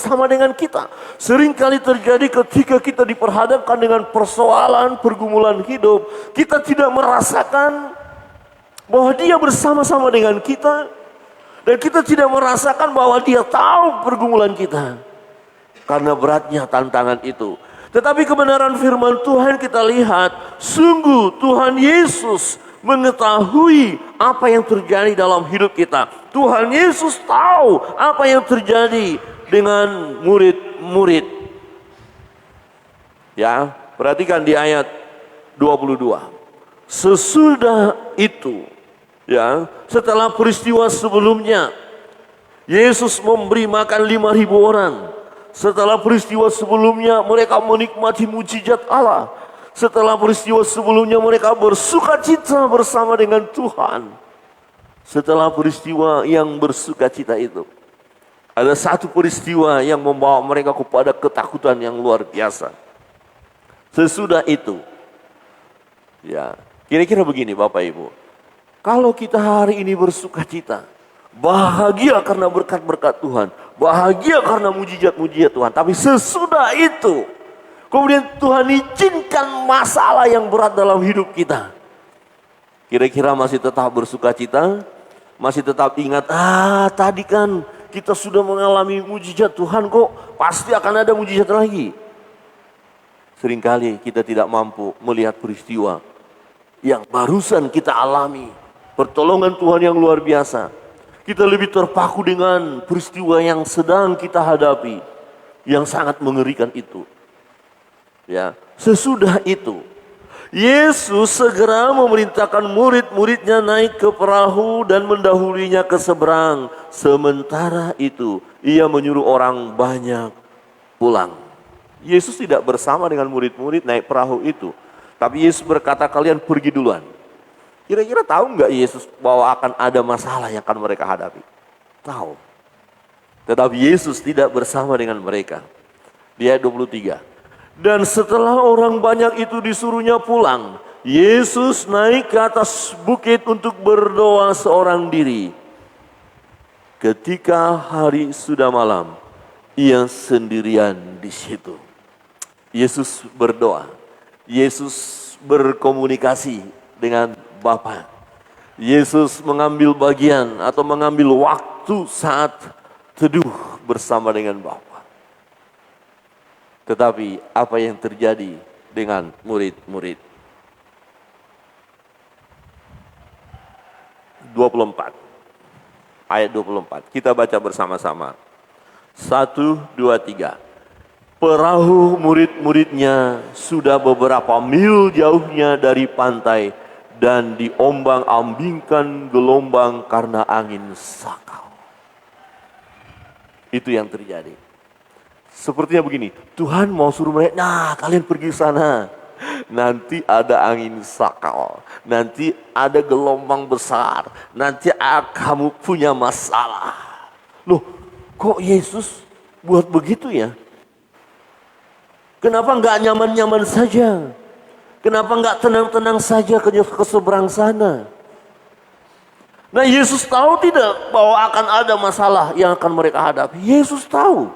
bersama dengan kita. Seringkali terjadi ketika kita diperhadapkan dengan persoalan, pergumulan hidup, kita tidak merasakan bahwa Dia bersama-sama dengan kita, dan kita tidak merasakan bahwa Dia tahu pergumulan kita karena beratnya tantangan itu. Tetapi kebenaran firman Tuhan kita lihat, sungguh Tuhan Yesus mengetahui apa yang terjadi dalam hidup kita. Tuhan Yesus tahu apa yang terjadi dengan murid-murid. Ya, perhatikan di ayat 22. Sesudah itu, ya, setelah peristiwa sebelumnya, Yesus memberi makan 5.000 orang. Setelah peristiwa sebelumnya, mereka menikmati mujizat Allah. Setelah peristiwa sebelumnya, mereka bersukacita bersama dengan Tuhan. Setelah peristiwa yang bersukacita itu, ada satu peristiwa yang membawa mereka kepada ketakutan yang luar biasa. Sesudah itu, ya, kira-kira begini Bapak Ibu. Kalau kita hari ini bersukacita, bahagia karena berkat-berkat Tuhan, bahagia karena mujizat-mujizat Tuhan. Tapi sesudah itu, kemudian Tuhan izinkan masalah yang berat dalam hidup kita. Kira-kira masih tetap bersukacita? Masih tetap ingat, tadi kan kita sudah mengalami mujizat Tuhan kok, pasti akan ada mujizat lagi. Seringkali kita tidak mampu melihat peristiwa yang barusan kita alami. Pertolongan Tuhan yang luar biasa. Kita lebih terpaku dengan peristiwa yang sedang kita hadapi, yang sangat mengerikan itu. Ya, sesudah itu, Yesus segera memerintahkan murid-muridnya naik ke perahu dan mendahulinya ke seberang. Sementara itu, Ia menyuruh orang banyak pulang. Yesus tidak bersama dengan murid-murid naik perahu itu. Tapi Yesus berkata, kalian pergi duluan. Kira-kira tahu nggak Yesus bahwa akan ada masalah yang akan mereka hadapi? Tahu. Tetapi Yesus tidak bersama dengan mereka. Di ayat 23. Dan setelah orang banyak itu disuruhnya pulang, Yesus naik ke atas bukit untuk berdoa seorang diri. Ketika hari sudah malam, Ia sendirian di situ. Yesus berdoa. Yesus berkomunikasi dengan Bapa. Yesus mengambil bagian atau mengambil waktu saat teduh bersama dengan Bapa. Tetapi apa yang terjadi dengan murid-murid? 24. Ayat 24. Kita baca bersama-sama. 1, 2, 3. Perahu murid-muridnya sudah beberapa mil jauhnya dari pantai dan diombang-ambingkan gelombang karena angin sakau. Itu yang terjadi. Sepertinya begini, Tuhan mau suruh mereka, kalian pergi sana. Nanti ada angin sakal, nanti ada gelombang besar, nanti kamu punya masalah. Loh, kok Yesus buat begitu ya? Kenapa nggak nyaman-nyaman saja? Kenapa nggak tenang-tenang saja ke seberang sana? Nah, Yesus tahu tidak bahwa akan ada masalah yang akan mereka hadapi? Yesus tahu.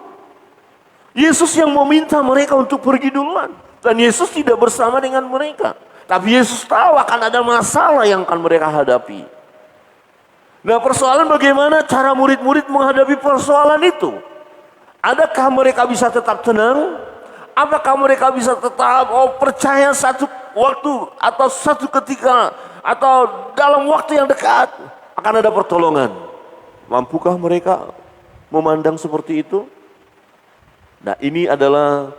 Yesus yang meminta mereka untuk pergi duluan. Dan Yesus tidak bersama dengan mereka. Tapi Yesus tahu akan ada masalah yang akan mereka hadapi. Nah, persoalan bagaimana cara murid-murid menghadapi persoalan itu? Adakah mereka bisa tetap tenang? Apakah mereka bisa tetap percaya satu waktu atau satu ketika atau dalam waktu yang dekat akan ada pertolongan? Mampukah mereka memandang seperti itu? Nah, ini adalah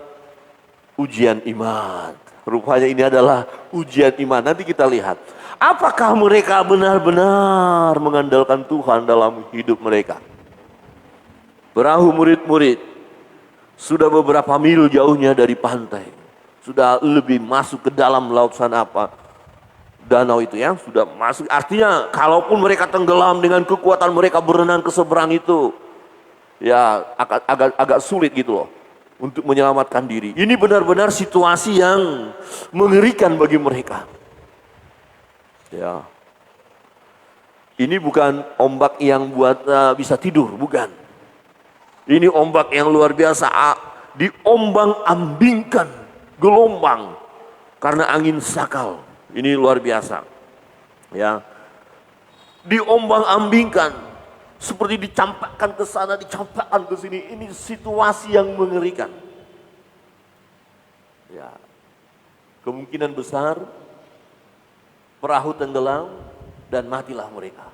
ujian iman. Rupanya ini adalah ujian iman. Nanti kita lihat. Apakah mereka benar-benar mengandalkan Tuhan dalam hidup mereka? Perahu murid-murid sudah beberapa mil jauhnya dari pantai. Sudah lebih masuk ke dalam laut sana apa? Danau itu ya. Sudah masuk. Artinya kalaupun mereka tenggelam dengan kekuatan mereka berenang ke seberang itu, ya agak sulit gitu loh untuk menyelamatkan diri. Ini benar-benar situasi yang mengerikan bagi mereka. Ya, ini bukan ombak yang buat bisa tidur, bukan. Ini ombak yang luar biasa, diombang-ambingkan gelombang karena angin sakal. Ini luar biasa. Ya. Diombang-ambingkan seperti dicampakkan ke sana, dicampakkan ke sini. Ini situasi yang mengerikan. Ya. Kemungkinan besar perahu tenggelam dan matilah mereka.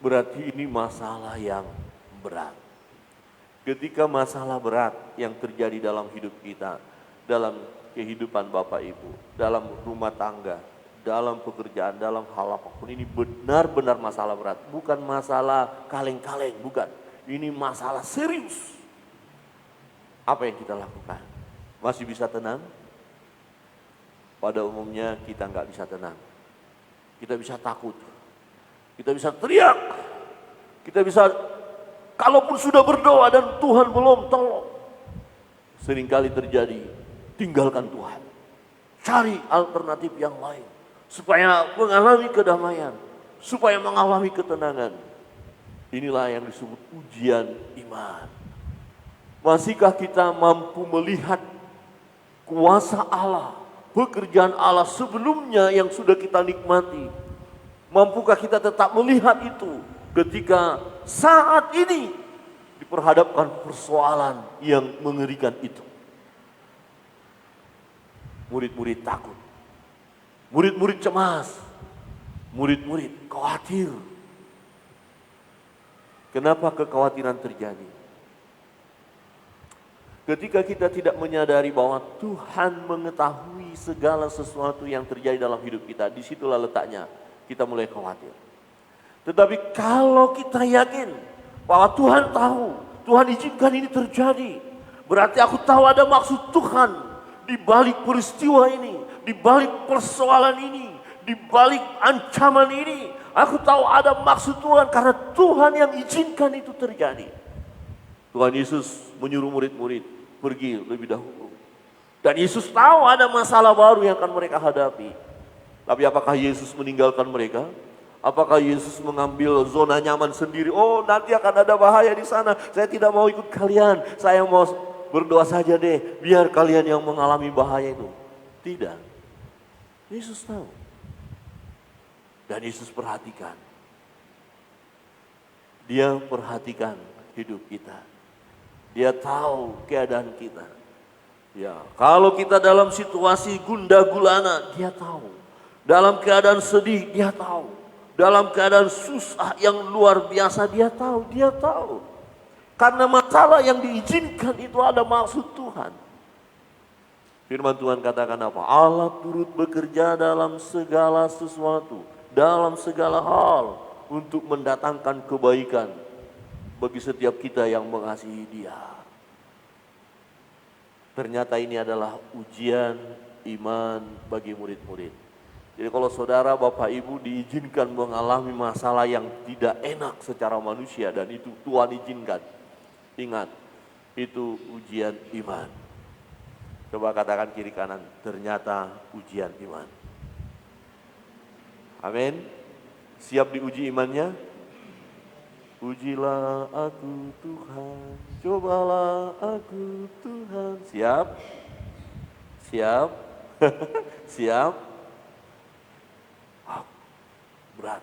Berarti ini masalah yang berat. Ketika masalah berat yang terjadi dalam hidup kita, dalam kehidupan Bapak Ibu, dalam rumah tangga, dalam pekerjaan, dalam hal apapun, ini benar-benar masalah berat. Bukan masalah kaleng-kaleng, bukan. Ini masalah serius. Apa yang kita lakukan? Masih bisa tenang? Pada umumnya kita nggak bisa tenang. Kita bisa takut. Kita bisa teriak. Kita bisa, kalaupun sudah berdoa dan Tuhan belum tolong, seringkali terjadi, tinggalkan Tuhan. Cari alternatif yang lain. Supaya mengalami kedamaian. Supaya mengalami ketenangan. Inilah yang disebut ujian iman. Masihkah kita mampu melihat kuasa Allah, pekerjaan Allah sebelumnya yang sudah kita nikmati? Mampukah kita tetap melihat itu ketika saat ini diperhadapkan persoalan yang mengerikan itu? Murid-murid takut, murid-murid cemas, murid-murid khawatir. Kenapa kekhawatiran terjadi? Ketika kita tidak menyadari bahwa Tuhan mengetahui segala sesuatu yang terjadi dalam hidup kita, disitulah letaknya kita mulai khawatir. Tetapi kalau kita yakin bahwa Tuhan tahu, Tuhan izinkan ini terjadi, berarti aku tahu ada maksud Tuhan di balik peristiwa ini, di balik persoalan ini, di balik ancaman ini. Aku tahu ada maksud Tuhan karena Tuhan yang izinkan itu terjadi. Tuhan Yesus menyuruh murid-murid pergi lebih dahulu. Dan Yesus tahu ada masalah baru yang akan mereka hadapi. Tapi apakah Yesus meninggalkan mereka? Apakah Yesus mengambil zona nyaman sendiri? Oh, nanti akan ada bahaya di sana. Saya tidak mau ikut kalian. Saya mau berdoa saja deh. Biar kalian yang mengalami bahaya itu. Tidak. Yesus tahu. Dan Yesus perhatikan. Dia perhatikan hidup kita. Dia tahu keadaan kita. Ya, kalau kita dalam situasi gundah gulana, dia tahu. Dalam keadaan sedih, dia tahu. Dalam keadaan susah yang luar biasa, dia tahu. Dia tahu. Karena masalah yang diizinkan itu ada maksud Tuhan. Firman Tuhan katakan apa? Allah turut bekerja dalam segala sesuatu, dalam segala hal, untuk mendatangkan kebaikan bagi setiap kita yang mengasihi Dia. Ternyata ini adalah ujian iman bagi murid-murid. Jadi kalau saudara, Bapak, Ibu diizinkan mengalami masalah yang tidak enak secara manusia dan itu Tuhan izinkan. Ingat, itu ujian iman. Coba katakan kiri kanan, ternyata ujian iman. Amin. Siap diuji imannya? Ujilah aku Tuhan, cobalah aku Tuhan. Siap? Siap? Siap? Berat.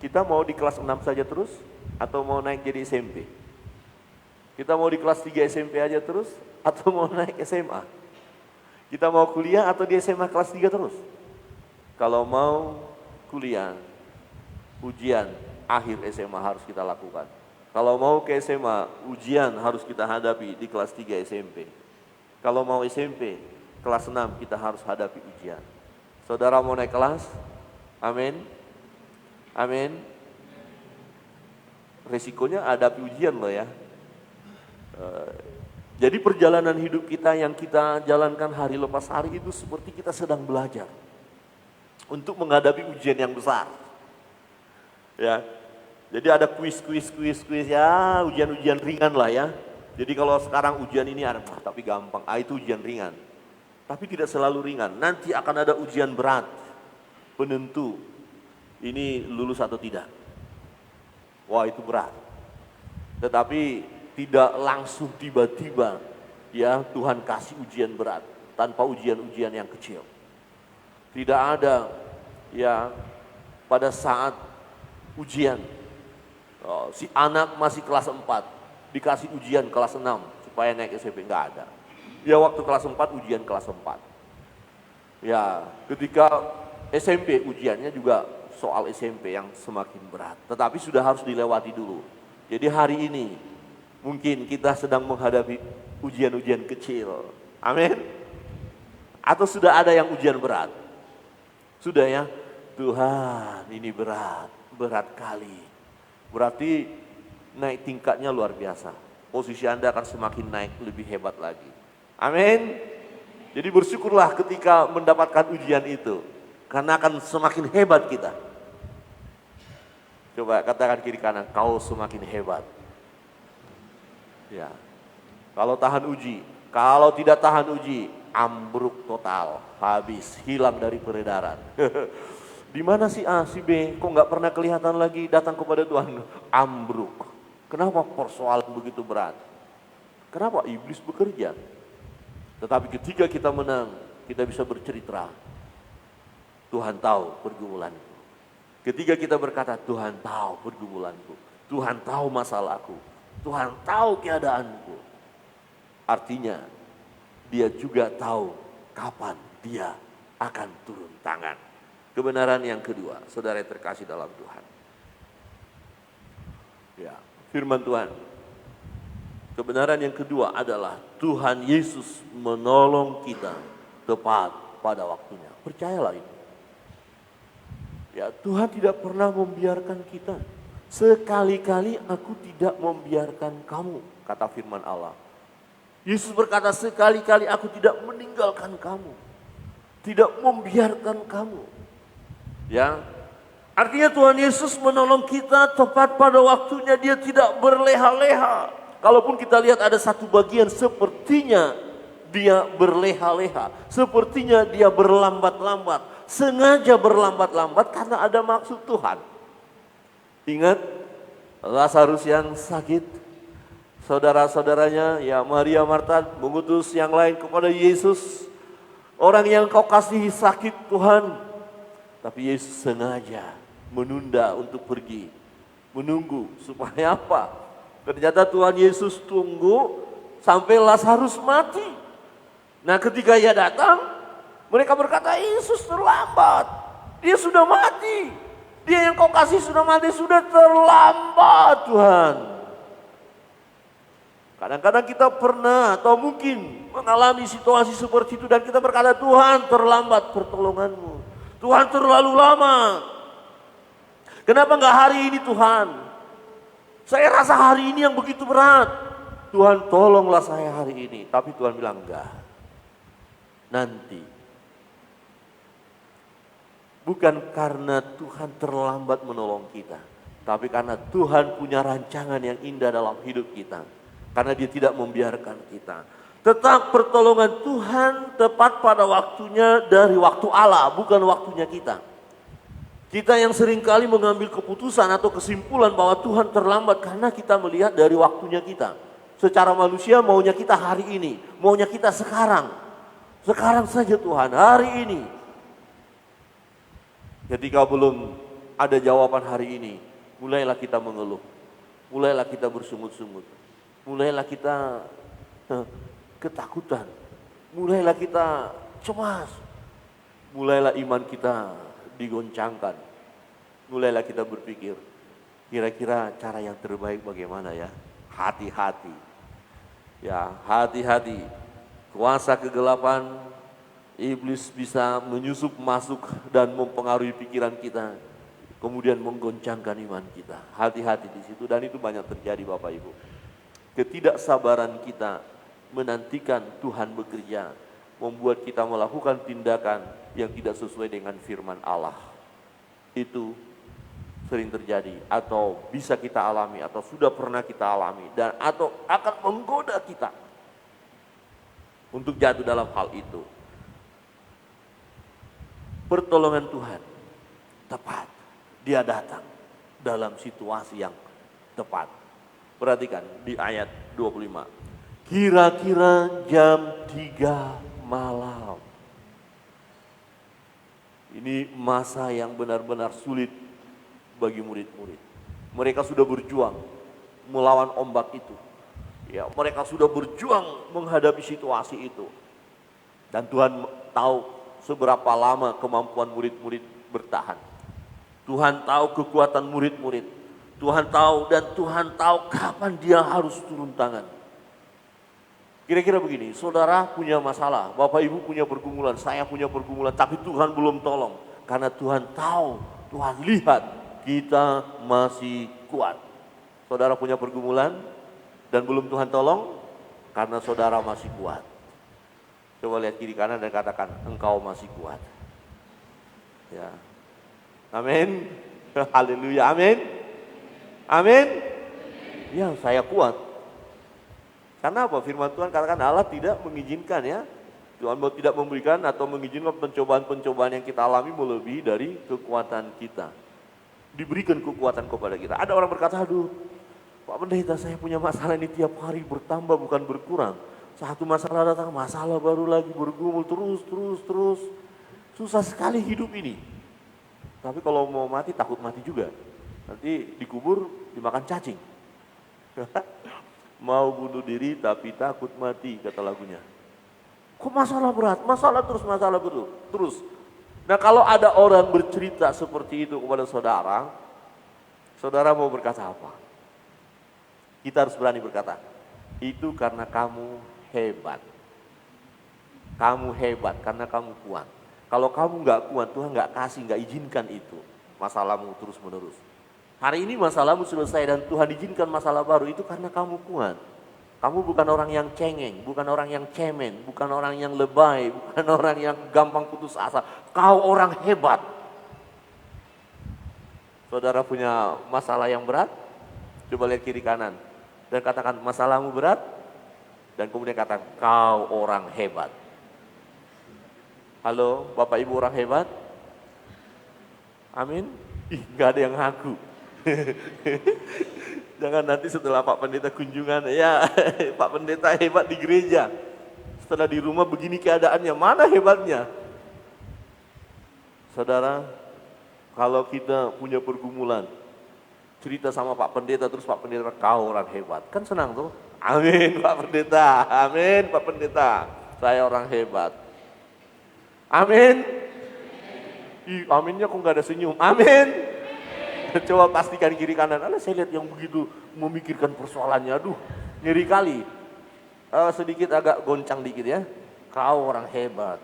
Kita mau di kelas 6 saja terus atau mau naik jadi SMP? Kita mau di kelas 3 SMP aja terus atau mau naik SMA? Kita mau kuliah atau di SMA kelas 3 terus? Kalau mau kuliah, ujian akhir SMA harus kita lakukan. Kalau mau ke SMA, ujian harus kita hadapi di kelas 3 SMP. Kalau mau SMP, kelas 6 kita harus hadapi ujian. Saudara mau naik kelas? Amin. Amin. Resikonya hadapi ujian loh ya. Jadi perjalanan hidup kita yang kita jalankan hari lepas hari itu seperti kita sedang belajar untuk menghadapi ujian yang besar. Ya. Jadi ada kuis ya, ujian-ujian ringan lah ya. Jadi kalau sekarang ujian ini ada tapi gampang, itu ujian ringan. Tapi tidak selalu ringan, nanti akan ada ujian berat, penentu ini lulus atau tidak. Wah itu berat. Tetapi tidak langsung tiba-tiba ya Tuhan kasih ujian berat tanpa ujian-ujian yang kecil. Tidak ada ya pada saat ujian si anak masih kelas 4 dikasih ujian kelas 6 supaya naik SMP, enggak ada. Ya waktu kelas 4 ujian kelas 4. Ya ketika SMP ujiannya juga soal SMP yang semakin berat. Tetapi sudah harus dilewati dulu. Jadi hari ini mungkin kita sedang menghadapi ujian-ujian kecil. Amin. Atau sudah ada yang ujian berat. Sudah ya, Tuhan ini berat, berat kali. Berarti naik tingkatnya luar biasa. Posisi Anda akan semakin naik lebih hebat lagi. Amin. Jadi bersyukurlah ketika mendapatkan ujian itu. Karena akan semakin hebat kita. Coba katakan kiri kanan, kau semakin hebat. Ya. Kalau tahan uji, kalau tidak tahan uji, ambruk total, habis, hilang dari peredaran. Di mana si A, si B, kok nggak pernah kelihatan lagi datang kepada Tuhan? Ambruk. Kenapa persoalan begitu berat? Kenapa iblis bekerja? Tetapi ketika kita menang, kita bisa bercerita. Tuhan tahu pergumulanku. Ketika kita berkata, Tuhan tahu pergumulanku. Tuhan tahu masalahku. Tuhan tahu keadaanku. Artinya, dia juga tahu kapan dia akan turun tangan. Kebenaran yang kedua, saudara yang terkasih dalam Tuhan. Ya, firman Tuhan. Kebenaran yang kedua adalah Tuhan Yesus menolong kita tepat pada waktunya. Percayalah ini. Ya, Tuhan tidak pernah membiarkan kita. Sekali-kali aku tidak membiarkan kamu, kata firman Allah. Yesus berkata, sekali-kali aku tidak meninggalkan kamu. Tidak membiarkan kamu. Ya, artinya Tuhan Yesus menolong kita tepat pada waktunya, dia tidak berleha-leha. Kalaupun kita lihat ada satu bagian sepertinya dia berleha-leha. Sepertinya dia berlambat-lambat. Sengaja berlambat-lambat karena ada maksud Tuhan. Ingat Lazarus yang sakit, saudara-saudaranya ya Maria Marta mengutus yang lain kepada Yesus. Orang yang kau kasihi sakit Tuhan. Tapi Yesus sengaja menunda untuk pergi. Menunggu supaya apa? Ternyata Tuhan Yesus tunggu sampai Lazarus mati. Nah ketika ia datang, mereka berkata, Yesus terlambat. Dia sudah mati. Dia yang kau kasih sudah mati, sudah terlambat Tuhan. Kadang-kadang kita pernah atau mungkin mengalami situasi seperti itu dan kita berkata, Tuhan terlambat pertolonganmu. Tuhan terlalu lama. Kenapa enggak hari ini Tuhan? Saya rasa hari ini yang begitu berat. Tuhan tolonglah saya hari ini. Tapi Tuhan bilang enggak. Nanti. Bukan karena Tuhan terlambat menolong kita. Tapi karena Tuhan punya rancangan yang indah dalam hidup kita. Karena dia tidak membiarkan kita. Tetap pertolongan Tuhan tepat pada waktunya dari waktu Allah. Bukan waktunya kita. Kita yang seringkali mengambil keputusan atau kesimpulan bahwa Tuhan terlambat. Karena kita melihat dari waktunya kita. Secara manusia maunya kita hari ini. Maunya kita sekarang. Sekarang saja Tuhan, hari ini. Ketika belum ada jawaban hari ini, mulailah kita mengeluh. Mulailah kita bersungut-sungut. Mulailah kita ketakutan. Mulailah kita cemas. Mulailah iman kita digoncangkan. Mulailah kita berpikir, kira-kira cara yang terbaik bagaimana ya? Hati-hati. Ya, hati-hati. Kuasa kegelapan, iblis bisa menyusup masuk dan mempengaruhi pikiran kita. Kemudian menggoncangkan iman kita. Hati-hati di situ dan itu banyak terjadi Bapak Ibu. Ketidaksabaran kita menantikan Tuhan bekerja. Membuat kita melakukan tindakan yang tidak sesuai dengan firman Allah. Itu sering terjadi atau bisa kita alami atau sudah pernah kita alami. Dan atau akan menggoda kita. Untuk jatuh dalam hal itu. Pertolongan Tuhan tepat. Dia datang dalam situasi yang tepat. Perhatikan di ayat 25. Kira-kira jam 3 malam. Ini masa yang benar-benar sulit bagi murid-murid. Mereka sudah berjuang melawan ombak itu. Ya, mereka sudah berjuang menghadapi situasi itu. Dan Tuhan tahu seberapa lama kemampuan murid-murid bertahan. Tuhan tahu kekuatan murid-murid. Tuhan tahu dan Tuhan tahu kapan dia harus turun tangan. Kira-kira begini, saudara punya masalah, Bapak Ibu punya pergumulan, saya punya pergumulan, tapi Tuhan belum tolong. Karena Tuhan tahu, Tuhan lihat kita masih kuat. Saudara punya pergumulan dan belum Tuhan tolong, karena saudara masih kuat. Coba lihat kiri kanan dan katakan, engkau masih kuat. Ya, amin. Haleluya, amin. Amin. Ya, saya kuat. Karena apa? Firman Tuhan katakan Allah tidak mengizinkan ya. Tuhan tidak memberikan atau mengizinkan pencobaan-pencobaan yang kita alami melebihi dari kekuatan kita. Diberikan kekuatan kepada kita. Ada orang berkata, aduh Pak Pendeta saya punya masalah ini tiap hari bertambah bukan berkurang. Satu masalah datang, masalah baru lagi bergumul terus. Susah sekali hidup ini. Tapi kalau mau mati takut mati juga. Nanti dikubur dimakan cacing. Mau bunuh diri tapi takut mati, kata lagunya. Kok masalah berat? Masalah terus. Nah kalau ada orang bercerita seperti itu kepada saudara, saudara mau berkata apa? Kita harus berani berkata, itu karena kamu hebat. Kamu hebat karena kamu kuat. Kalau kamu nggak kuat, Tuhan nggak izinkan itu masalahmu terus menerus. Hari ini masalahmu selesai dan Tuhan izinkan masalah baru, itu karena kamu kuat. Kamu bukan orang yang cengeng, bukan orang yang cemen, bukan orang yang lebay, bukan orang yang gampang putus asa. Kau orang hebat. Saudara punya masalah yang berat? Coba lihat kiri kanan dan katakan masalahmu berat, dan kemudian katakan kau orang hebat. Halo, Bapak Ibu orang hebat? Amin. Gak ada yang ngaku. Jangan nanti setelah Pak Pendeta kunjungan, ya Pak Pendeta hebat di gereja. Setelah di rumah begini keadaannya, mana hebatnya? Saudara, kalau kita punya pergumulan, cerita sama Pak Pendeta, terus Pak Pendeta, kau orang hebat. Kan senang tuh. Amin Pak Pendeta, amin Pak Pendeta, saya orang hebat. Amin. Aminnya kok gak ada senyum, amin. Coba pastikan kiri kanan. Saya lihat yang begitu memikirkan persoalannya. Aduh, nyeri kali. Sedikit agak goncang dikit ya. Kau orang hebat.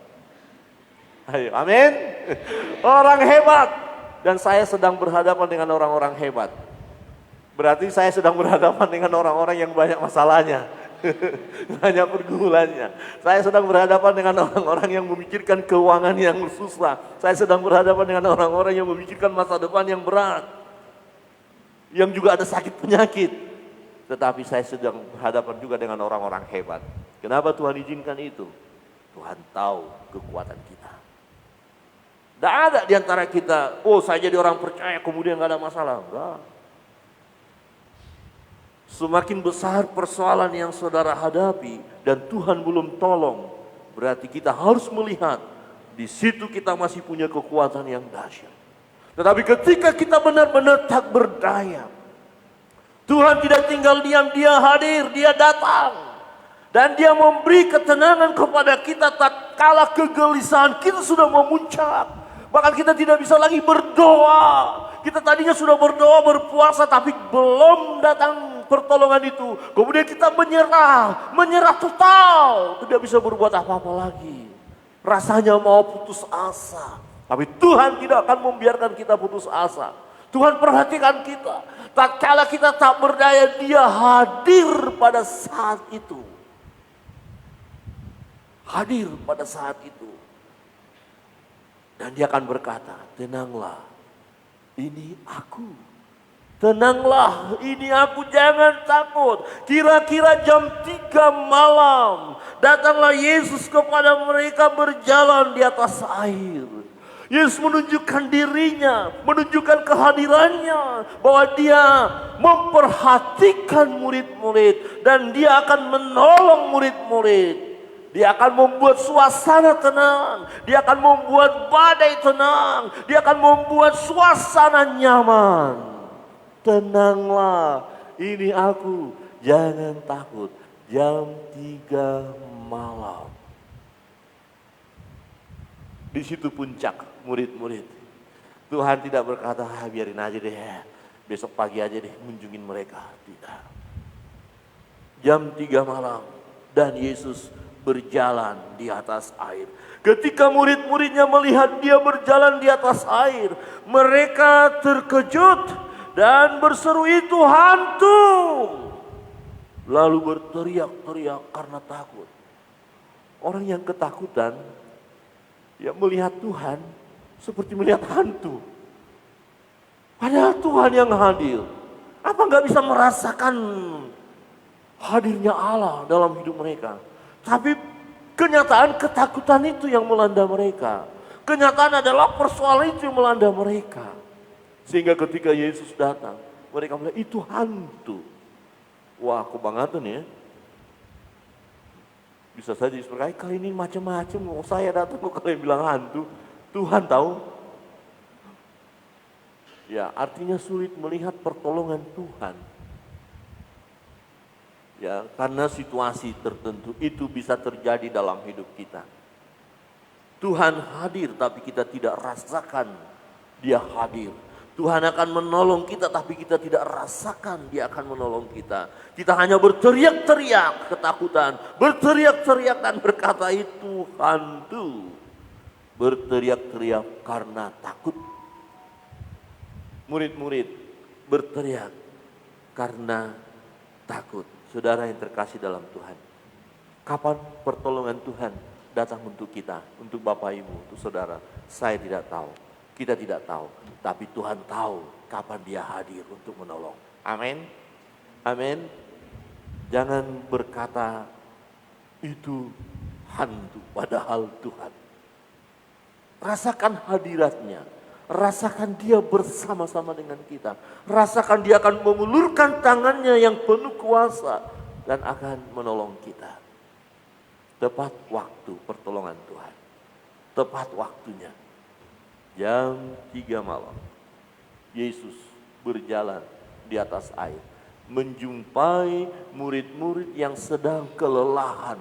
Ayo, amin. Orang hebat. Dan saya sedang berhadapan dengan orang-orang hebat. Berarti saya sedang berhadapan dengan orang-orang yang banyak masalahnya. Banyak pergumulannya. Saya sedang berhadapan dengan orang-orang yang memikirkan keuangan yang susah. Saya sedang berhadapan dengan orang-orang yang memikirkan masa depan yang berat. Yang juga ada sakit penyakit. Tetapi saya sedang berhadapan juga dengan orang-orang hebat. Kenapa Tuhan izinkan itu? Tuhan tahu kekuatan kita. Tidak ada di antara kita, oh saya jadi orang percaya kemudian gak ada masalah. Enggak. Semakin besar persoalan yang saudara hadapi dan Tuhan belum tolong, berarti kita harus melihat di situ kita masih punya kekuatan yang dahsyat. Tetapi ketika kita benar-benar tak berdaya, Tuhan tidak tinggal diam, dia hadir, dia datang. Dan dia memberi ketenangan kepada kita tatkala kegelisahan kita sudah memuncak. Bahkan kita tidak bisa lagi berdoa. Kita tadinya sudah berdoa, berpuasa, tapi belum datang pertolongan itu. Kemudian kita menyerah total. Tidak bisa berbuat apa-apa lagi. Rasanya mau putus asa. Tapi Tuhan tidak akan membiarkan kita putus asa. Tuhan perhatikan kita. Tatkala kita tak berdaya, dia hadir pada saat itu. Hadir pada saat itu. Dan dia akan berkata, tenanglah, ini aku. Tenanglah, ini aku, jangan takut. Kira-kira jam 3 malam, datanglah Yesus kepada mereka berjalan di atas air. Yesus menunjukkan dirinya, menunjukkan kehadirannya, bahwa dia memperhatikan murid-murid dan dia akan menolong murid-murid. Dia akan membuat suasana tenang, dia akan membuat badai tenang, dia akan membuat suasana nyaman. Tenanglah, ini aku, jangan takut. Jam 3 malam. Di situ puncak murid-murid. Tuhan tidak berkata, biarin aja deh, besok pagi aja deh kunjungin mereka. Tidak. Jam 3 malam dan Yesus berjalan di atas air. Ketika murid-muridnya melihat dia berjalan di atas air, mereka terkejut dan berseru, itu hantu. Lalu berteriak-teriak karena takut. Orang yang ketakutan, ya melihat Tuhan seperti melihat hantu. Padahal Tuhan yang hadir. Apa nggak bisa merasakan hadirnya Allah dalam hidup mereka? Tapi kenyataan ketakutan itu yang melanda mereka. Kenyataan adalah persoalan itu yang melanda mereka. Sehingga ketika Yesus datang, mereka bilang itu hantu. Wah, kebangetan ya. Bisa saja seperti kali ini macam-macam. Saya datang kok kalian bilang hantu. Tuhan tahu. Ya, artinya sulit melihat pertolongan Tuhan. Ya, karena situasi tertentu itu bisa terjadi dalam hidup kita. Tuhan hadir tapi kita tidak rasakan dia hadir. Tuhan akan menolong kita tapi kita tidak rasakan dia akan menolong kita. Kita hanya berteriak-teriak ketakutan. Berteriak-teriak dan berkata itu hantu. Berteriak-teriak karena takut. Murid-murid berteriak karena takut. Saudara yang terkasih dalam Tuhan. Kapan pertolongan Tuhan datang untuk kita, untuk Bapak Ibu, untuk saudara? Saya tidak tahu. Kita tidak tahu. Tapi Tuhan tahu kapan dia hadir untuk menolong. Amin. Amin. Jangan berkata itu hantu padahal Tuhan. Rasakan hadiratnya. Rasakan dia bersama-sama dengan kita. Rasakan dia akan mengulurkan tangannya yang penuh kuasa. Dan akan menolong kita. Tepat waktu pertolongan Tuhan. Tepat waktunya. Jam 3 malam. Yesus berjalan di atas air. Menjumpai murid-murid yang sedang kelelahan.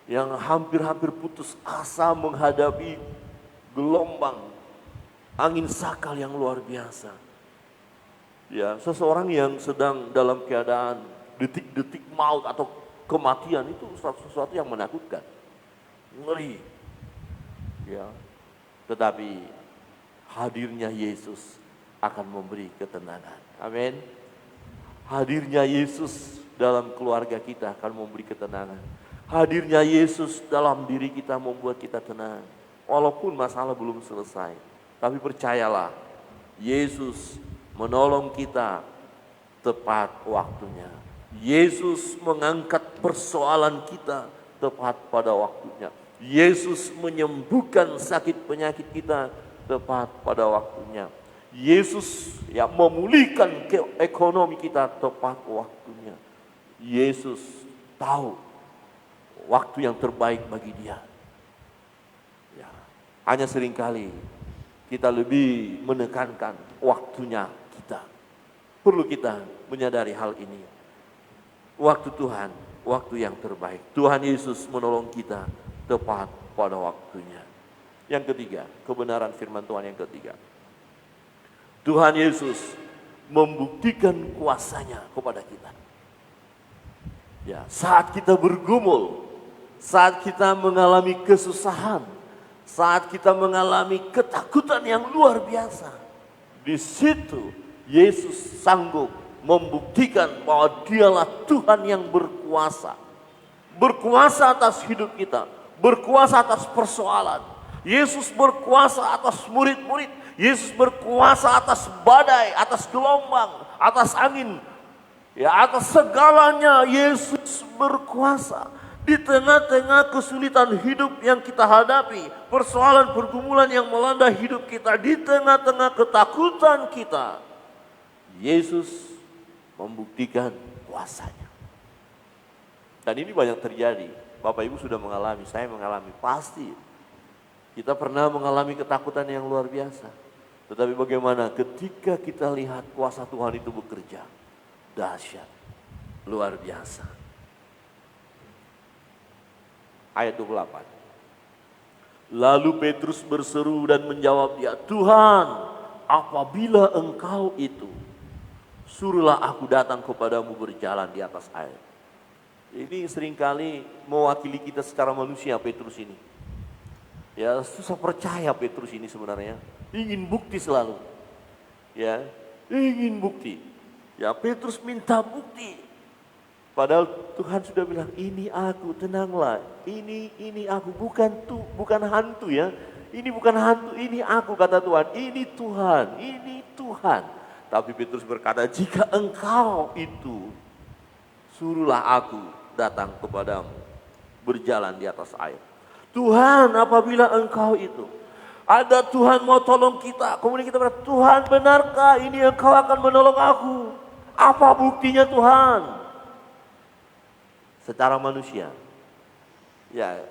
Yang hampir-hampir putus asa menghadapi gelombang. Angin sakal yang luar biasa. Ya, seseorang yang sedang dalam keadaan detik-detik maut atau kematian itu sesuatu yang menakutkan. Ngeri. Ya. Tetapi hadirnya Yesus akan memberi ketenangan. Amin. Hadirnya Yesus dalam keluarga kita akan memberi ketenangan. Hadirnya Yesus dalam diri kita membuat kita tenang. Walaupun masalah belum selesai. Tapi percayalah, Yesus menolong kita tepat waktunya. Yesus mengangkat persoalan kita tepat pada waktunya. Yesus menyembuhkan sakit penyakit kita tepat pada waktunya. Yesus yang memulihkan ekonomi kita tepat waktunya. Yesus tahu waktu yang terbaik bagi dia. Ya, hanya seringkali kita lebih menekankan waktunya kita. Perlu kita menyadari hal ini. Waktu Tuhan, waktu yang terbaik. Tuhan Yesus menolong kita tepat pada waktunya. Yang ketiga, kebenaran firman Tuhan yang ketiga. Tuhan Yesus membuktikan kuasanya kepada kita. Ya, saat kita bergumul, saat kita mengalami kesusahan, saat kita mengalami ketakutan yang luar biasa. Di situ Yesus sanggup membuktikan bahwa dialah Tuhan yang berkuasa. Berkuasa atas hidup kita. Berkuasa atas persoalan. Yesus berkuasa atas murid-murid. Yesus berkuasa atas badai, atas gelombang, atas angin. Ya, atas segalanya Yesus berkuasa. Di tengah-tengah kesulitan hidup yang kita hadapi, persoalan pergumulan yang melanda hidup kita, di tengah-tengah ketakutan kita, Yesus membuktikan kuasanya. Dan ini banyak terjadi. Bapak Ibu sudah mengalami, saya mengalami, pasti. Kita pernah mengalami ketakutan yang luar biasa. Tetapi bagaimana ketika kita lihat kuasa Tuhan itu bekerja, dahsyat, luar biasa. Ayat 28. Lalu Petrus berseru dan menjawab dia, Tuhan, apabila engkau itu, suruhlah aku datang kepadamu berjalan di atas air. Ini seringkali mewakili kita secara manusia Petrus ini. Ya, susah percaya Petrus ini sebenarnya. Ingin bukti selalu. Ya, ingin bukti. Ya, Petrus minta bukti. Padahal Tuhan sudah bilang, ini aku, tenanglah. Ini aku, bukan hantu ya. Ini bukan hantu, ini aku, kata Tuhan. Ini Tuhan. Tapi Petrus berkata, jika engkau itu, suruhlah aku datang kepadamu, berjalan di atas air. Tuhan, apabila engkau itu, ada Tuhan mau tolong kita. Kemudian kita berkata, Tuhan benarkah ini engkau akan menolong aku? Apa buktinya Tuhan? Secara manusia, ya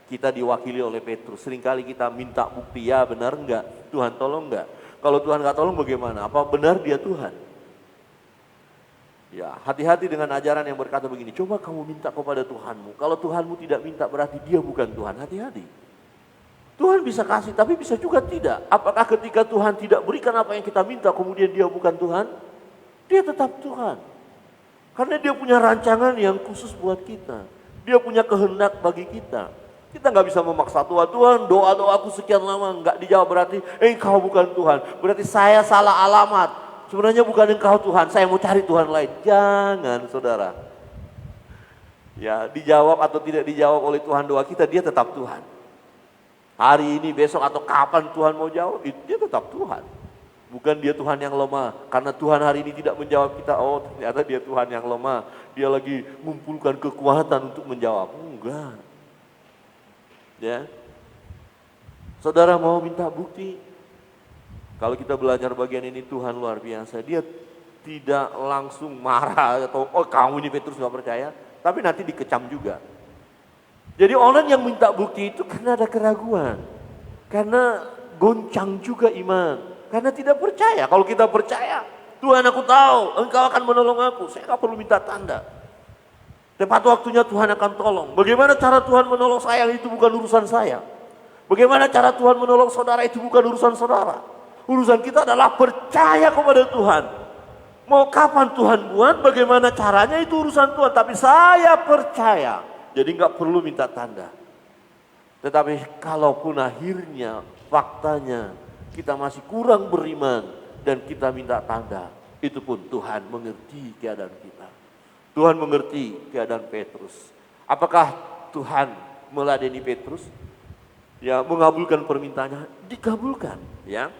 kita diwakili oleh Petrus. Seringkali kita minta bukti, ya benar enggak? Tuhan tolong enggak? Kalau Tuhan enggak tolong bagaimana? Apa benar dia Tuhan? Ya, hati-hati dengan ajaran yang berkata begini, coba kamu minta kepada Tuhanmu. Kalau Tuhanmu tidak minta berarti dia bukan Tuhan. Hati-hati. Tuhan bisa kasih tapi bisa juga tidak. Apakah ketika Tuhan tidak berikan apa yang kita minta kemudian dia bukan Tuhan? Dia tetap Tuhan. Karena dia punya rancangan yang khusus buat kita. Dia punya kehendak bagi kita. Kita nggak bisa memaksa Tuhan. Tuhan, doa-doaku sekian lama nggak dijawab berarti engkau bukan Tuhan. Berarti saya salah alamat. Sebenarnya bukan engkau Tuhan, saya mau cari Tuhan lain. Jangan saudara. Ya, dijawab atau tidak dijawab oleh Tuhan doa kita, dia tetap Tuhan. Hari ini, besok atau kapan Tuhan mau jawab, dia tetap Tuhan. Bukan dia Tuhan yang lemah. Karena Tuhan hari ini tidak menjawab kita, oh ternyata dia Tuhan yang lemah. Dia lagi mengumpulkan kekuatan untuk menjawab. Enggak. Ya. Saudara mau minta bukti? Kalau kita belajar bagian ini Tuhan luar biasa. Dia tidak langsung marah atau oh kamu ini Petrus gak percaya. Tapi nanti dikecam juga. Jadi orang yang minta bukti itu karena ada keraguan. Karena goncang juga iman. Karena tidak percaya. Kalau kita percaya, Tuhan aku tahu engkau akan menolong aku. Saya gak perlu minta tanda. Tepat waktunya Tuhan akan tolong. Bagaimana cara Tuhan menolong saya itu bukan urusan saya. Bagaimana cara Tuhan menolong saudara itu bukan urusan saudara. Urusan kita adalah percaya kepada Tuhan. Mau kapan Tuhan buat, bagaimana caranya itu urusan Tuhan. Tapi saya percaya. Jadi gak perlu minta tanda. Tetapi kalaupun akhirnya faktanya kita masih kurang beriman dan kita minta tanda, itu pun Tuhan mengerti keadaan kita. Tuhan mengerti keadaan Petrus. Apakah Tuhan meladeni Petrus? Ya, mengabulkan permintaannya, dikabulkan, ya.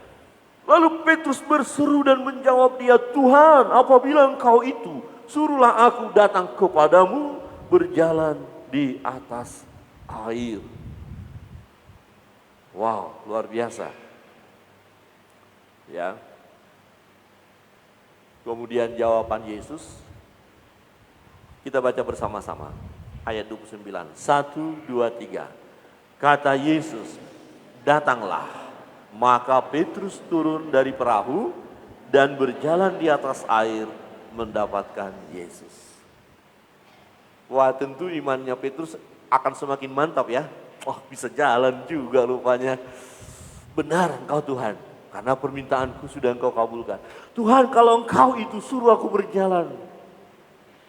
Lalu Petrus berseru dan menjawab dia, Tuhan, apabila engkau itu, suruhlah aku datang kepadamu berjalan di atas air. Wow, luar biasa. Ya. Kemudian jawaban Yesus kita baca bersama-sama ayat 29. 1, 2, 3. Kata Yesus, datanglah. Maka Petrus turun dari perahu dan berjalan di atas air mendapatkan Yesus. Wah, tentu imannya Petrus akan semakin mantap ya. Wah, bisa jalan juga rupanya. Benar engkau Tuhan. Karena permintaanku sudah engkau kabulkan. Tuhan, kalau engkau itu suruh aku berjalan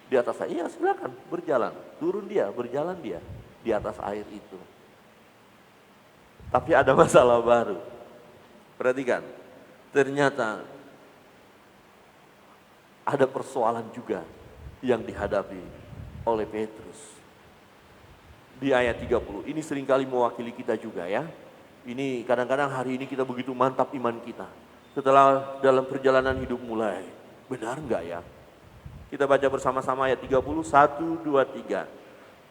di atas air, ya silakan berjalan. Turun dia, berjalan dia di atas air itu. Tapi ada masalah baru. Perhatikan, ternyata ada persoalan juga yang dihadapi oleh Petrus. Di ayat 30, ini seringkali mewakili kita juga ya. Ini kadang-kadang hari ini kita begitu mantap iman kita. Setelah dalam perjalanan hidup mulai. Benar enggak ya? Kita baca bersama-sama ayat 30, 1, 2, 3.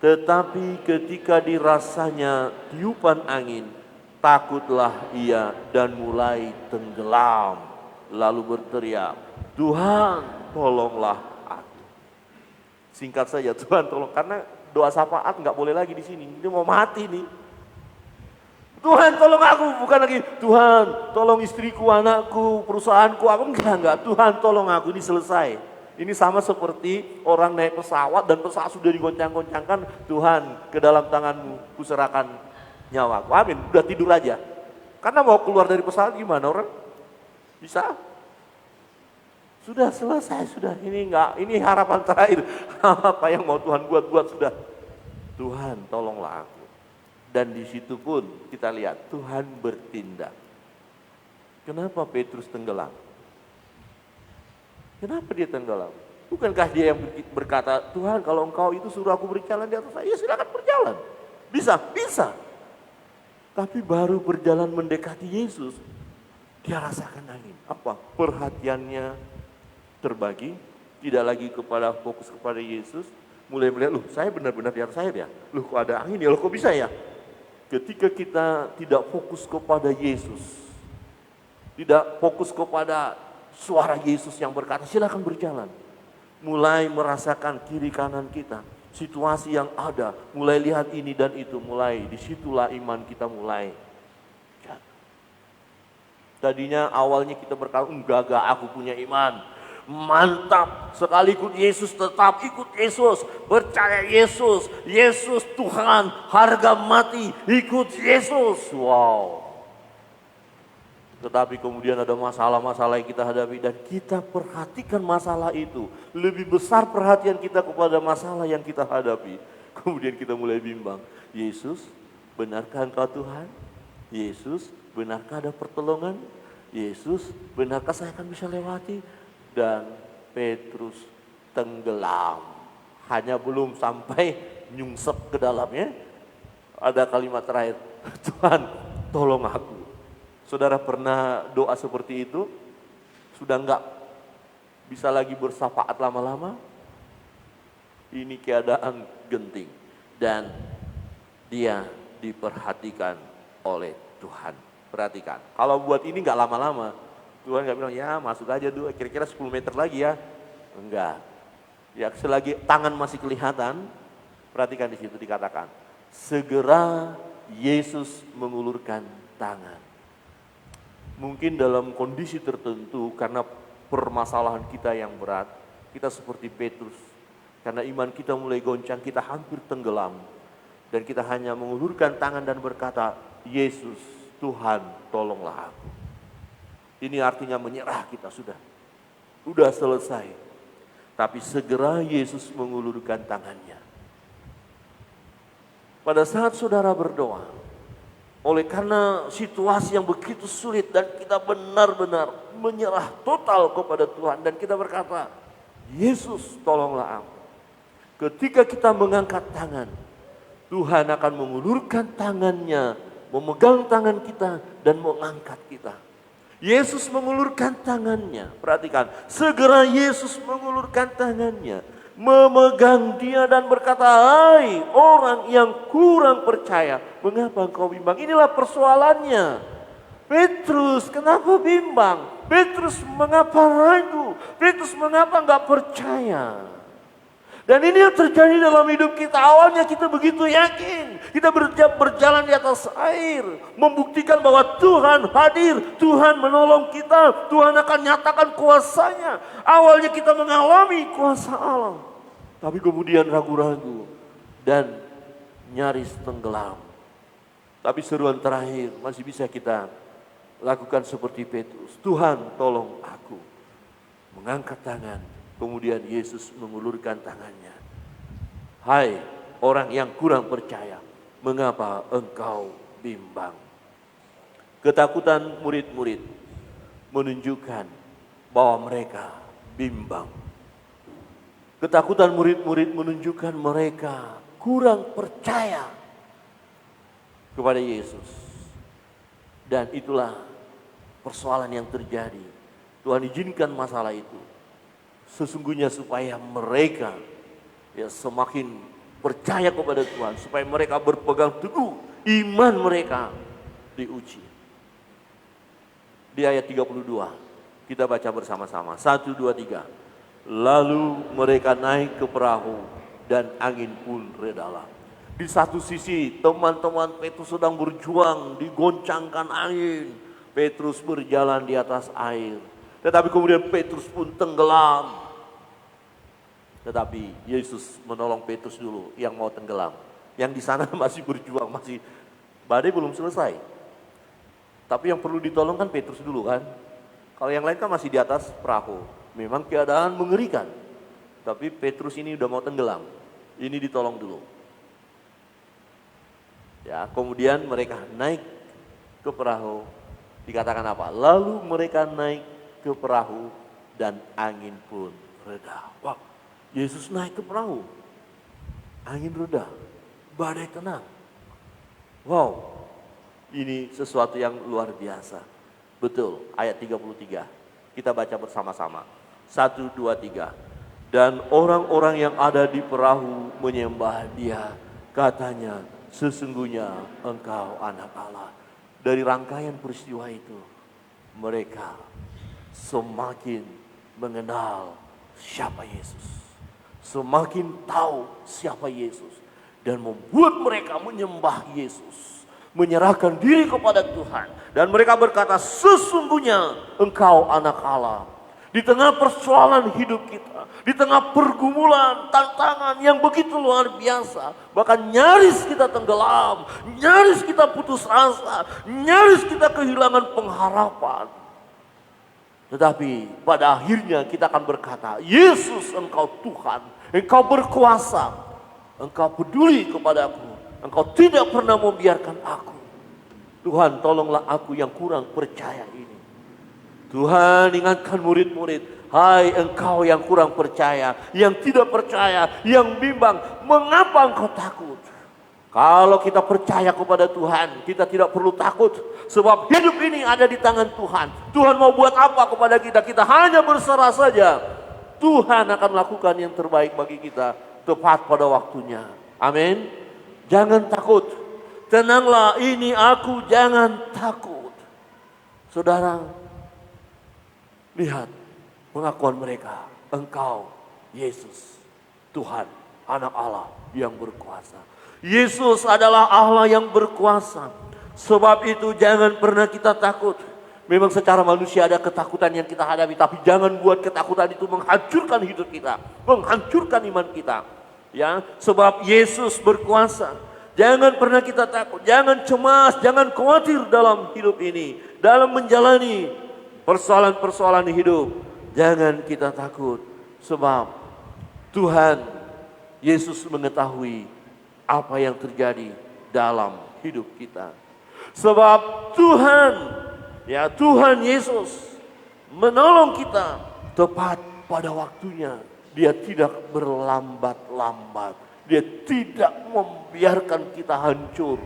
Tetapi ketika dirasanya tiupan angin, takutlah ia dan mulai tenggelam. Lalu berteriak, Tuhan tolonglah aku. Singkat saja, Tuhan tolong. Karena doa syafaat nggak boleh lagi di sini. Dia mau mati nih. Tuhan tolong aku, bukan lagi Tuhan tolong istriku, anakku, perusahaanku. Aku enggak. Tuhan tolong aku, ini selesai. Ini sama seperti orang naik pesawat dan pesawat sudah digoncang-goncangkan. Tuhan, ke dalam tanganmu kuserahkan nyawaku. Amin, udah tidur aja. Karena mau keluar dari pesawat gimana orang? Bisa? Sudah selesai, sudah. Ini harapan terakhir. Apa yang mau Tuhan buat sudah. Tuhan, tolonglah aku. Dan di situ pun kita lihat Tuhan bertindak. Kenapa Petrus tenggelam? Kenapa dia tenggelam? Bukankah dia yang berkata, Tuhan kalau engkau itu suruh aku berjalan di atas air, ya silakan berjalan. Bisa. Tapi baru berjalan mendekati Yesus, dia rasakan angin. Apa? Perhatiannya terbagi, tidak lagi fokus kepada Yesus. Mulai melihat, loh saya benar-benar di atas air ya? Loh kok ada angin ya? Loh kok bisa ya? Ketika kita tidak fokus kepada Yesus, tidak fokus kepada suara Yesus yang berkata silakan berjalan. Mulai merasakan kiri kanan kita, situasi yang ada, mulai lihat ini dan itu, mulai disitulah iman kita mulai. Tadinya awalnya kita berkata enggak aku punya iman. Mantap, sekali ikut Yesus tetap ikut Yesus, percaya Yesus, Yesus Tuhan, harga mati, ikut Yesus. Wow. Tetapi kemudian ada masalah-masalah yang kita hadapi dan kita perhatikan masalah itu. Lebih besar perhatian kita kepada masalah yang kita hadapi. Kemudian kita mulai bimbang. Yesus, benarkah engkau Tuhan? Yesus, benarkah ada pertolongan? Yesus, benarkah saya akan bisa lewati? Dan Petrus tenggelam. Hanya belum sampai nyungsep ke dalamnya. Ada kalimat terakhir, Tuhan tolong aku. Saudara pernah doa seperti itu? Sudah enggak bisa lagi bersyafaat lama-lama? Ini keadaan genting. Dan dia diperhatikan oleh Tuhan. Perhatikan, kalau buat ini enggak lama-lama. Tuhan enggak bilang, ya masuk aja dulu, kira-kira 10 meter lagi ya. Enggak. Ya selagi tangan masih kelihatan, perhatikan di situ dikatakan. Segera Yesus mengulurkan tangan. Mungkin dalam kondisi tertentu karena permasalahan kita yang berat, kita seperti Petrus. Karena iman kita mulai goncang, kita hampir tenggelam. Dan kita hanya mengulurkan tangan dan berkata, Yesus, Tuhan tolonglah aku. Ini artinya menyerah kita sudah selesai. Tapi segera Yesus mengulurkan tangannya. Pada saat saudara berdoa, oleh karena situasi yang begitu sulit dan kita benar-benar menyerah total kepada Tuhan dan kita berkata, Yesus tolonglah aku. Ketika kita mengangkat tangan, Tuhan akan mengulurkan tangannya, memegang tangan kita dan mengangkat kita. Yesus mengulurkan tangannya, perhatikan, segera Yesus mengulurkan tangannya, memegang dia dan berkata, hai orang yang kurang percaya, mengapa engkau bimbang? Inilah persoalannya. Petrus, kenapa bimbang? Petrus, mengapa ragu? Petrus, mengapa enggak percaya? Dan ini yang terjadi dalam hidup kita. Awalnya kita begitu yakin. Kita berjalan di atas air. Membuktikan bahwa Tuhan hadir. Tuhan menolong kita. Tuhan akan nyatakan kuasanya. Awalnya kita mengalami kuasa Allah. Tapi kemudian ragu-ragu. Dan nyaris tenggelam. Tapi seruan terakhir masih bisa kita lakukan seperti Petrus. Tuhan tolong aku. Mengangkat tangan. Kemudian Yesus mengulurkan tangannya. Hai orang yang kurang percaya, mengapa engkau bimbang? Ketakutan murid-murid menunjukkan bahwa mereka bimbang. Ketakutan murid-murid menunjukkan mereka kurang percaya kepada Yesus. Dan itulah persoalan yang terjadi. Tuhan izinkan masalah itu. Sesungguhnya supaya mereka ya semakin percaya kepada Tuhan, supaya mereka berpegang teguh, iman mereka diuji. Di ayat 32, kita baca bersama-sama. 1, 2, 3. Lalu mereka naik ke perahu dan angin pun redalah. Di satu sisi teman-teman Petrus sedang berjuang, digoncangkan angin. Petrus berjalan di atas air. Tetapi kemudian Petrus pun tenggelam. Tetapi Yesus menolong Petrus dulu yang mau tenggelam. Yang di sana masih berjuang, masih badai belum selesai. Tapi yang perlu ditolong kan Petrus dulu kan. Kalau yang lain kan masih di atas perahu. Memang keadaan mengerikan. Tapi Petrus ini udah mau tenggelam. Ini ditolong dulu. Ya, kemudian mereka naik ke perahu. Dikatakan apa? Lalu mereka naik ke perahu dan angin pun reda. Wah, Yesus naik ke perahu. Angin reda. Badai tenang. Wow, ini sesuatu yang luar biasa. Betul, ayat 33. Kita baca bersama-sama. 1, 2, 3. Dan orang-orang yang ada di perahu menyembah Dia. Katanya, sesungguhnya Engkau anak Allah. Dari rangkaian peristiwa itu, mereka semakin mengenal siapa Yesus. Semakin tahu siapa Yesus. Dan membuat mereka menyembah Yesus. Menyerahkan diri kepada Tuhan. Dan mereka berkata, sesungguhnya Engkau anak Allah. Di tengah persoalan hidup kita, di tengah pergumulan, tantangan yang begitu luar biasa, bahkan nyaris kita tenggelam, nyaris kita putus asa, nyaris kita kehilangan pengharapan. Tetapi pada akhirnya kita akan berkata, Yesus Engkau Tuhan, Engkau berkuasa, Engkau peduli kepadaku, Engkau tidak pernah membiarkan aku. Tuhan, tolonglah aku yang kurang percaya ini. Tuhan, ingatkan murid-murid, hai engkau yang kurang percaya, yang tidak percaya, yang bimbang, mengapa engkau takut? Kalau kita percaya kepada Tuhan, kita tidak perlu takut. Sebab hidup ini ada di tangan Tuhan. Tuhan mau buat apa kepada kita? Kita hanya berserah saja. Tuhan akan melakukan yang terbaik bagi kita tepat pada waktunya. Amin. Jangan takut. Tenanglah, ini aku, jangan takut. Saudara, lihat pengakuan mereka. Engkau Yesus, Tuhan, anak Allah yang berkuasa. Yesus adalah Allah yang berkuasa. Sebab itu jangan pernah kita takut. Memang secara manusia ada ketakutan yang kita hadapi. Tapi jangan buat ketakutan itu menghancurkan hidup kita. Menghancurkan iman kita. Ya, sebab Yesus berkuasa. Jangan pernah kita takut. Jangan cemas, jangan khawatir dalam hidup ini. Dalam menjalani persoalan-persoalan hidup, jangan kita takut. Sebab Tuhan Yesus mengetahui apa yang terjadi dalam hidup kita. Sebab Tuhan, ya Tuhan Yesus menolong kita tepat pada waktunya. Dia tidak berlambat-lambat. Dia tidak membiarkan kita hancur.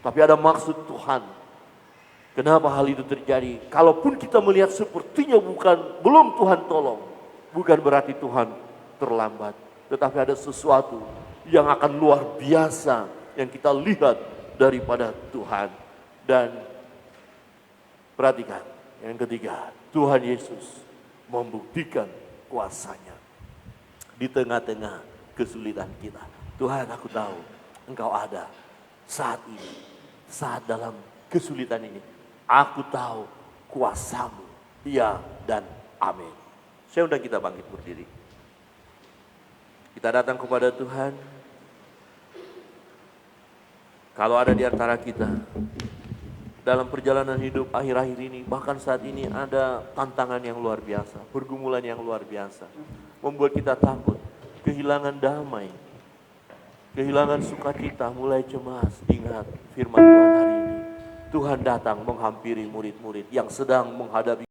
Tapi ada maksud Tuhan. Kenapa hal itu terjadi? Kalaupun kita melihat sepertinya belum Tuhan tolong, bukan berarti Tuhan terlambat. Tetapi ada sesuatu yang akan luar biasa yang kita lihat daripada Tuhan. Dan perhatikan, yang ketiga, Tuhan Yesus membuktikan kuasanya di tengah-tengah kesulitan kita. Tuhan, aku tahu Engkau ada saat ini, saat dalam kesulitan ini. Aku tahu kuasa-Mu, ya dan amin. Saya undang kita bangkit berdiri. Kita datang kepada Tuhan. Kalau ada di antara kita dalam perjalanan hidup akhir-akhir ini, bahkan saat ini ada tantangan yang luar biasa, pergumulan yang luar biasa, membuat kita takut, kehilangan damai, kehilangan sukacita, mulai cemas. Ingat firman Tuhan hari ini. Tuhan datang menghampiri murid-murid yang sedang menghadapi